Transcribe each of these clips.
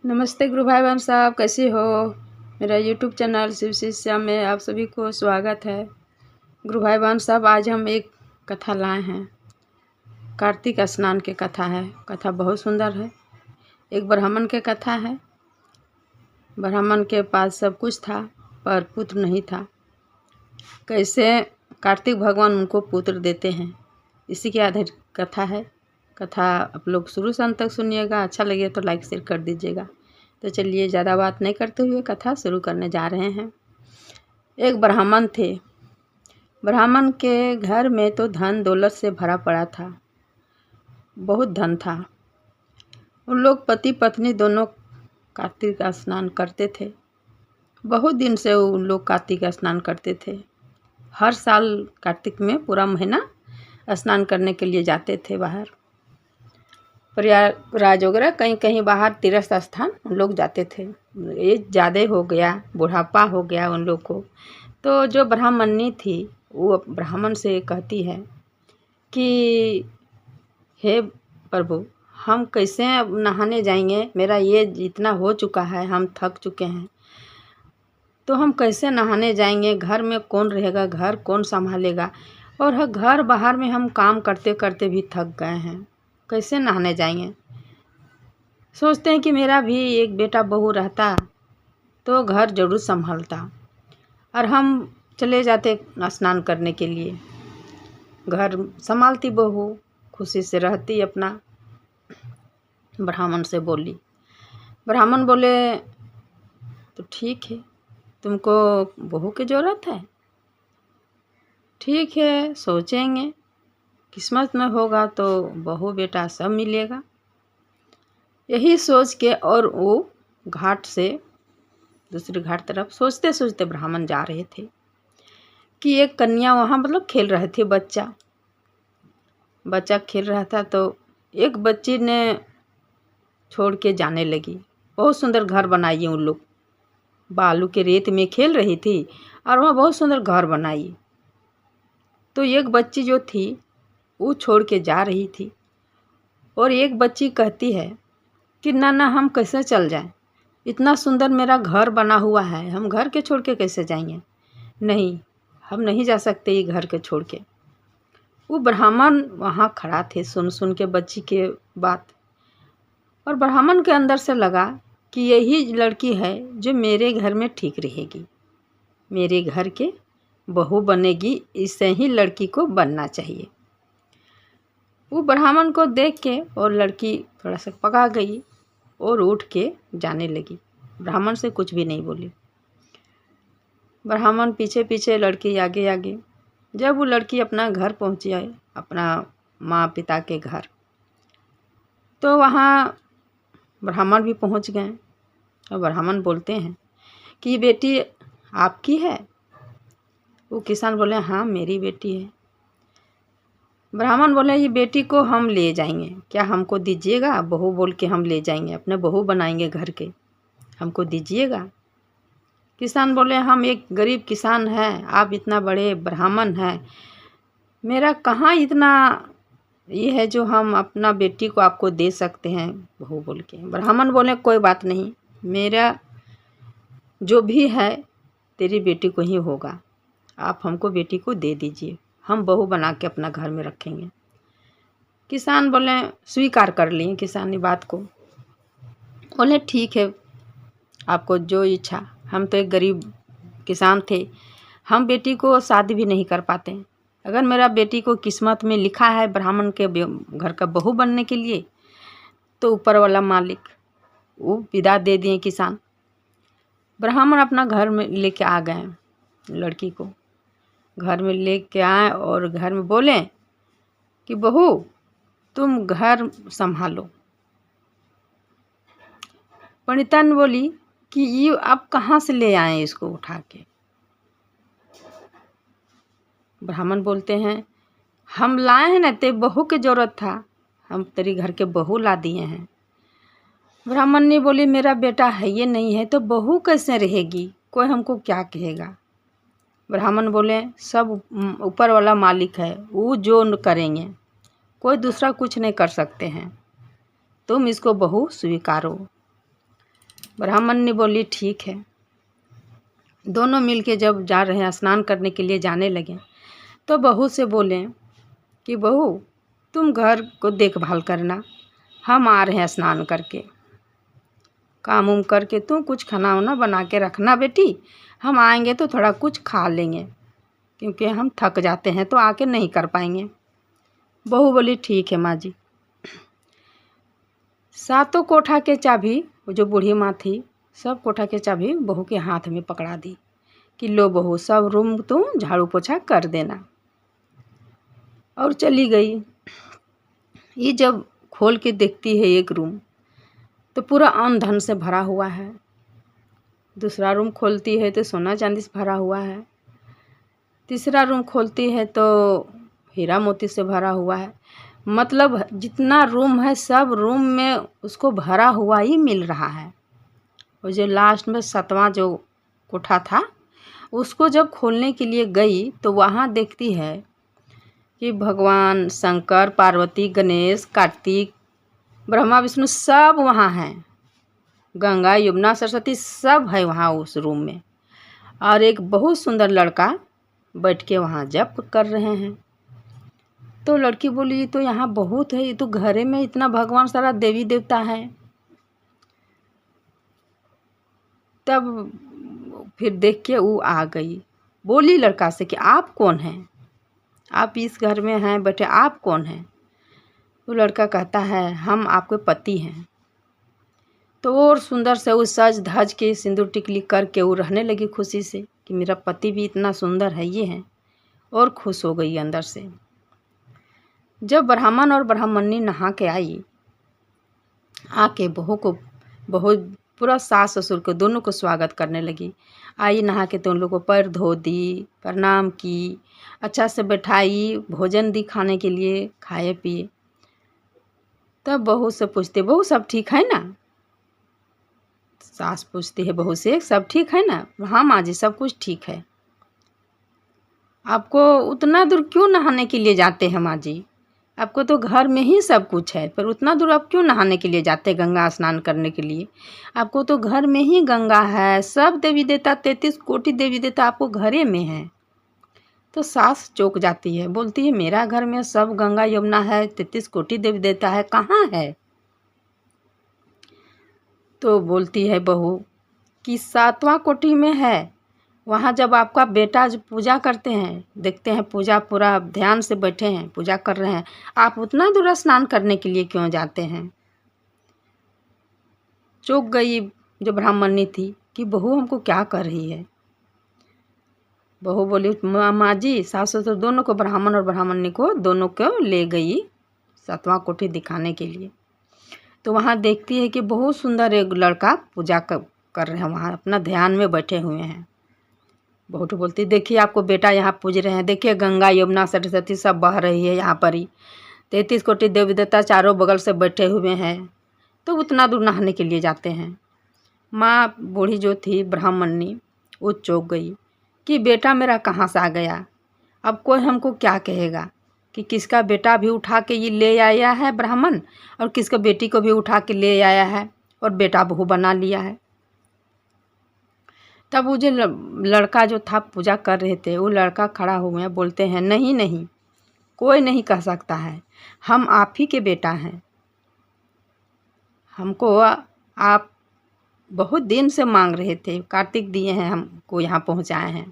नमस्ते गुरु भाई बहन साहब, कैसे हो। मेरा यूट्यूब चैनल शिव शिष्या में आप सभी को स्वागत है। गुरु भाई बहन साहब, आज हम एक कथा लाए हैं। कार्तिक स्नान की कथा है। कथा बहुत सुंदर है। एक ब्राह्मण की कथा है। ब्राह्मण के पास सब कुछ था पर पुत्र नहीं था। कैसे कार्तिक भगवान उनको पुत्र देते हैं, इसी के आधार कथा है। कथा आप लोग शुरू से अंत तक सुनिएगा। अच्छा लगे तो लाइक शेयर कर दीजिएगा। तो चलिए ज़्यादा बात नहीं करते हुए कथा शुरू करने जा रहे हैं। एक ब्राह्मण थे। ब्राह्मण के घर में तो धन दौलत से भरा पड़ा था, बहुत धन था। उन लोग पति पत्नी दोनों कार्तिक का स्नान करते थे। बहुत दिन से उन लोग कार्तिक का स्नान करते थे। हर साल कार्तिक में पूरा महीना स्नान करने के लिए जाते थे बाहर। प्रयागराज वगैरह कहीं कहीं बाहर तीर्थ स्थान उन लोग जाते थे। ये ज़्यादा हो गया, बुढ़ापा हो गया उन लोग को। तो जो ब्राह्मणी थी वो ब्राह्मण से कहती है कि हे प्रभु, हम कैसे अब नहाने जाएंगे। मेरा ये इतना हो चुका है, हम थक चुके हैं, तो हम कैसे नहाने जाएंगे। घर में कौन रहेगा, घर कौन संभालेगा। और घर बाहर में हम काम करते करते भी थक गए हैं, कैसे नहाने जाएंगे। सोचते हैं कि मेरा भी एक बेटा बहू रहता तो घर जरूर संभालता, और हम चले जाते स्नान करने के लिए। घर संभालती बहू, खुशी से रहती अपना। ब्राह्मण से बोली। ब्राह्मण बोले तो ठीक है, तुमको बहू की ज़रूरत है, ठीक है, सोचेंगे, किस्मत में होगा तो बहू बेटा सब मिलेगा। यही सोच के और वो घाट से दूसरी घाट तरफ सोचते सोचते ब्राह्मण जा रहे थे कि एक कन्या वहाँ खेल रहे थे। बच्चा खेल रहा था तो एक बच्ची ने छोड़ के जाने लगी। बहुत सुंदर घर बनाई उन लोग, बालू के रेत में खेल रही थी और वहाँ बहुत सुंदर घर बनाई। तो एक बच्ची जो थी वो छोड़ के जा रही थी, और एक बच्ची कहती है कि ना हम कैसे चल जाएं, इतना सुंदर मेरा घर बना हुआ है, हम घर के छोड़ के कैसे जाएंगे। नहीं, हम नहीं जा सकते ये घर के छोड़ के। वो ब्राह्मण वहाँ खड़ा थे सुन के बच्ची के बात, और ब्राह्मण के अंदर से लगा कि यही लड़की है जो मेरे घर में ठीक रहेगी, मेरे घर के बहू बनेगी, इससे ही लड़की को बनना चाहिए। वो ब्राह्मण को देख के और लड़की थोड़ा सा पका गई और उठ के जाने लगी। ब्राह्मण से कुछ भी नहीं बोली। ब्राह्मण पीछे पीछे, लड़की आगे आगे। जब वो लड़की अपना घर पहुंची है, अपना माँ पिता के घर, तो वहाँ ब्राह्मण भी पहुंच गए। और ब्राह्मण बोलते हैं कि ये बेटी आपकी है। वो किसान बोले हाँ मेरी बेटी है। ब्राह्मण बोले ये बेटी को हम ले जाएंगे, क्या हमको दीजिएगा। बहू बोल के हम ले जाएंगे, अपने बहू बनाएंगे घर के, हमको दीजिएगा। किसान बोले हम एक गरीब किसान हैं, आप इतना बड़े ब्राह्मण हैं, मेरा कहाँ इतना ये है जो हम अपना बेटी को आपको दे सकते हैं बहू बोल के। ब्राह्मण बोले कोई बात नहीं, मेरा जो भी है तेरी बेटी को ही होगा, आप हमको बेटी को दे दीजिए, हम बहू बना के अपना घर में रखेंगे। किसान बोले स्वीकार कर लिए किसानी बात को। बोले ठीक है, आपको जो इच्छा। हम तो एक गरीब किसान थे, हम बेटी को शादी भी नहीं कर पाते। अगर मेरा बेटी को किस्मत में लिखा है ब्राह्मण के घर का बहू बनने के लिए, तो ऊपर वाला मालिक वो विदा दे दिए किसान। ब्राह्मण अपना घर में लेके आ गए। लड़की को घर में लेके आए और घर में बोले कि बहू तुम घर संभालो। पंडिता ने बोली कि ये आप कहाँ से ले आए इसको उठा के। ब्राह्मण बोलते हैं हम लाए हैं ना, ते बहू की जरूरत था, हम तेरी घर के बहू ला दिए हैं। ब्राह्मण ने बोली मेरा बेटा है ये नहीं है तो बहू कैसे रहेगी, कोई हमको क्या कहेगा। ब्राह्मण बोले सब ऊपर वाला मालिक है, वो जो करेंगे, कोई दूसरा कुछ नहीं कर सकते हैं, तुम इसको बहू स्वीकारो। ब्राह्मण ने बोली ठीक है। दोनों मिलके जब जा रहे हैं स्नान करने के लिए जाने लगे तो बहू से बोले कि बहू तुम घर को देखभाल करना, हम आ रहे हैं स्नान करके, काम उम करके तुम कुछ खाना वाना बना के रखना बेटी, हम आएंगे तो थोड़ा कुछ खा लेंगे क्योंकि हम थक जाते हैं तो आके नहीं कर पाएंगे। बहू बोली ठीक है माँ जी। सातों कोठा के चाबी, जो बूढ़ी माँ थी, सब कोठा के चाबी बहू के हाथ में पकड़ा दी कि लो बहू सब रूम तुम झाड़ू पोछा कर देना, और चली गई। ये जब खोल के देखती है एक रूम तो पूरा अन्न धन से भरा हुआ है, दूसरा रूम खोलती है तो सोना चांदी से भरा हुआ है, तीसरा रूम खोलती है तो हीरा मोती से भरा हुआ है। मतलब जितना रूम है सब रूम में उसको भरा हुआ ही मिल रहा है। और जो लास्ट में 7वां जो कोठा था उसको जब खोलने के लिए गई तो वहाँ देखती है कि भगवान शंकर, पार्वती, गणेश, कार्तिक, ब्रह्मा, विष्णु सब वहाँ हैं, गंगा, यमुना, सरस्वती सब है वहाँ उस रूम में। और एक बहुत सुंदर लड़का बैठ के वहाँ जप कर रहे हैं। तो लड़की बोली ये तो यहाँ बहुत है, ये तो घरे में इतना भगवान सारा देवी देवता है। तब फिर देख के वो आ गई, बोली लड़का से कि आप कौन हैं, आप इस घर में हैं बेटे, आप कौन हैं। वो लड़का कहता है हम आपके पति हैं। तो और सुंदर से वो सज धज के सिंदूर टिकली करके वो रहने लगी खुशी से कि मेरा पति भी इतना सुंदर है, ये है, और खुश हो गई अंदर से। जब ब्राह्मण और ब्राह्मणी नहा के आई, आके बहू पूरा सास ससुर को दोनों को स्वागत करने लगी। आई नहा के तो उन लोगों को पैर धो दी, प्रणाम की, अच्छा से बैठाई, भोजन दी खाने के लिए, खाए पिए। तब बहू से पूछते बहू सब ठीक है ना। सास पूछती है बहू से सब ठीक है ना। हाँ माँ जी सब कुछ ठीक है। आपको उतना दूर क्यों नहाने के लिए जाते हैं माँ जी, आपको तो घर में ही सब कुछ है, पर उतना दूर आप क्यों नहाने के लिए जाते हैं गंगा स्नान करने के लिए, आपको तो घर में ही गंगा है, सब देवी देवता 33 कोटि देवी देवता आपको घरे में है। तो सास चौंक जाती है, बोलती है मेरा घर में सब गंगा यमुना है, 33 कोटि देवी देवता है, कहाँ है। तो बोलती है बहू कि 7वां कोटि में है, वहाँ जब आपका बेटा जो पूजा करते हैं, देखते हैं पूजा पूरा ध्यान से बैठे हैं, पूजा कर रहे हैं, आप उतना दूर स्नान करने के लिए क्यों जाते हैं। चौंक गई जो ब्राह्मणी थी कि बहू हमको क्या कर रही है। बहू बोली माँ जी सास ससुर दोनों को, ब्राह्मण और ब्राह्मणी को दोनों को ले गई 7वां कोटि दिखाने के लिए। तो वहाँ देखती है कि बहुत सुंदर एक लड़का पूजा कर रहे हैं, वहाँ अपना ध्यान में बैठे हुए हैं। बहू तो बोलती देखिए आपको बेटा यहाँ पूज रहे हैं, देखिए गंगा यमुना सरस्वती सब बह रही है यहाँ पर ही, 33 कोटि देवी देवता चारों बगल से बैठे हुए हैं, तो उतना दूर नहाने के लिए जाते हैं। माँ बूढ़ी जो थी ब्राह्मणी वो चौंक गई कि बेटा मेरा कहाँ से आ गया, अब कोई हमको क्या कहेगा कि किसका बेटा भी उठा के ये ले आया है ब्राह्मण, और किसका बेटी को भी उठा के ले आया है और बेटा बहू बना लिया है। तब वो जो लड़का जो था पूजा कर रहे थे, वो लड़का खड़ा हो गया, बोलते हैं नहीं नहीं कोई नहीं कह सकता है, हम आप ही के बेटा हैं, हमको आप बहुत दिन से मांग रहे थे, कार्तिक दिए हैं हमको यहाँ पहुँचाए हैं,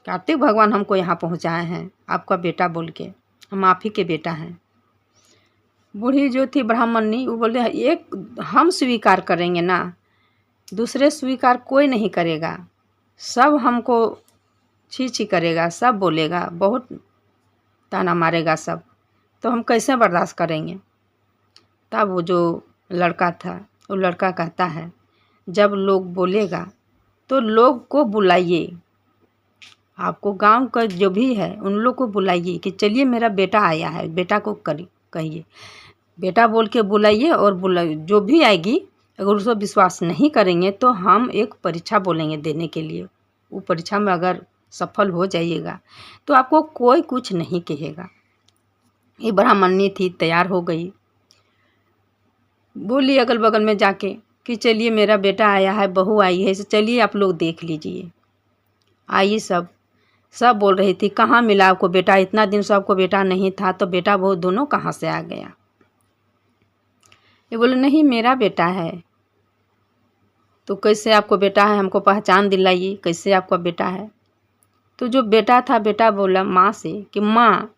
कार्तिक भगवान हमको यहाँ पहुँचाए हैं आपका बेटा बोल के, हम आप ही के बेटा हैं। बूढ़ी जो थी ब्राह्मणी वो बोले एक हम स्वीकार करेंगे ना, दूसरे स्वीकार कोई नहीं करेगा, सब हमको छी छी करेगा, सब बोलेगा, बहुत ताना मारेगा सब, तो हम कैसे बर्दाश्त करेंगे। तब वो जो लड़का था वो लड़का कहता है जब लोग बोलेगा तो लोग को बुलाइए, आपको गांव का जो भी है उन लोग को बुलाइए कि चलिए मेरा बेटा आया है, बेटा को कहिए, बेटा बोल के बुलाइए, और जो भी आएगी अगर उसको विश्वास नहीं करेंगे तो हम एक परीक्षा बोलेंगे देने के लिए, वो परीक्षा में अगर सफल हो जाइएगा तो आपको कोई कुछ नहीं कहेगा। ये ब्राह्मणी थी तैयार हो गई, बोली अगल बगल में जाके कि चलिए मेरा बेटा आया है, बहू आई है, चलिए आप लोग देख लीजिए। आइए सब बोल रही थी कहाँ मिला आपको बेटा, इतना दिन से आपको बेटा नहीं था, तो बेटा बहू दोनों कहाँ से आ गया। ये बोले नहीं मेरा बेटा है। तो कैसे आपको बेटा है, हमको पहचान दिलाइए, कैसे आपका बेटा है। तो जो बेटा था, बेटा बोला माँ से कि माँ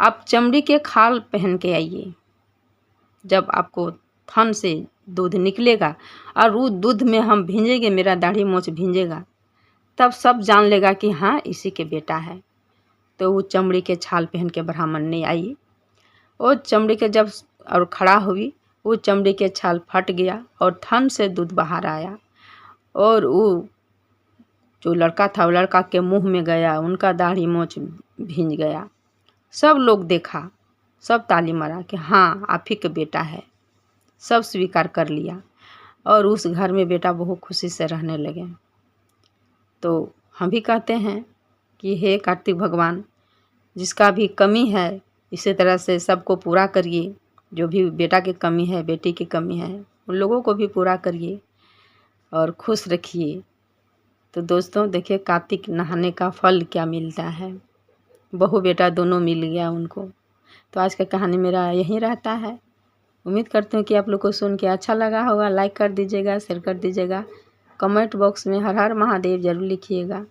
आप चमड़ी के खाल पहन के आइए, जब आपको थन से दूध निकलेगा और वो दूध में हम भींजेंगे, मेरा दाढ़ी मूंछ भींजेगा, तब सब जान लेगा कि हाँ इसी के बेटा है। तो वो चमड़ी के छाल पहन के ब्राह्मण ने आई और चमड़ी के जब और खड़ा हुई, वो चमड़ी के छाल फट गया और थन से दूध बाहर आया और वो जो लड़का था वो लड़का के मुंह में गया, उनका दाढ़ी मूंछ भींज गया। सब लोग देखा, सब ताली मारा कि हाँ आप ही का बेटा है। सब स्वीकार कर लिया और उस घर में बेटा बहुत खुशी से रहने लगे। तो हम भी कहते हैं कि हे कार्तिक भगवान, जिसका भी कमी है इसी तरह से सबको पूरा करिए। जो भी बेटा की कमी है, बेटी की कमी है, उन लोगों को भी पूरा करिए और खुश रखिए। तो दोस्तों देखिए कार्तिक नहाने का फल क्या मिलता है, बहू बेटा दोनों मिल गया उनको। तो आज का कहानी मेरा यही रहता है। उम्मीद करती हूँ कि आप लोग को सुन के अच्छा लगा होगा। लाइक कर दीजिएगा, शेयर कर दीजिएगा, कमेंट बॉक्स में हर हर महादेव जरूर लिखिएगा।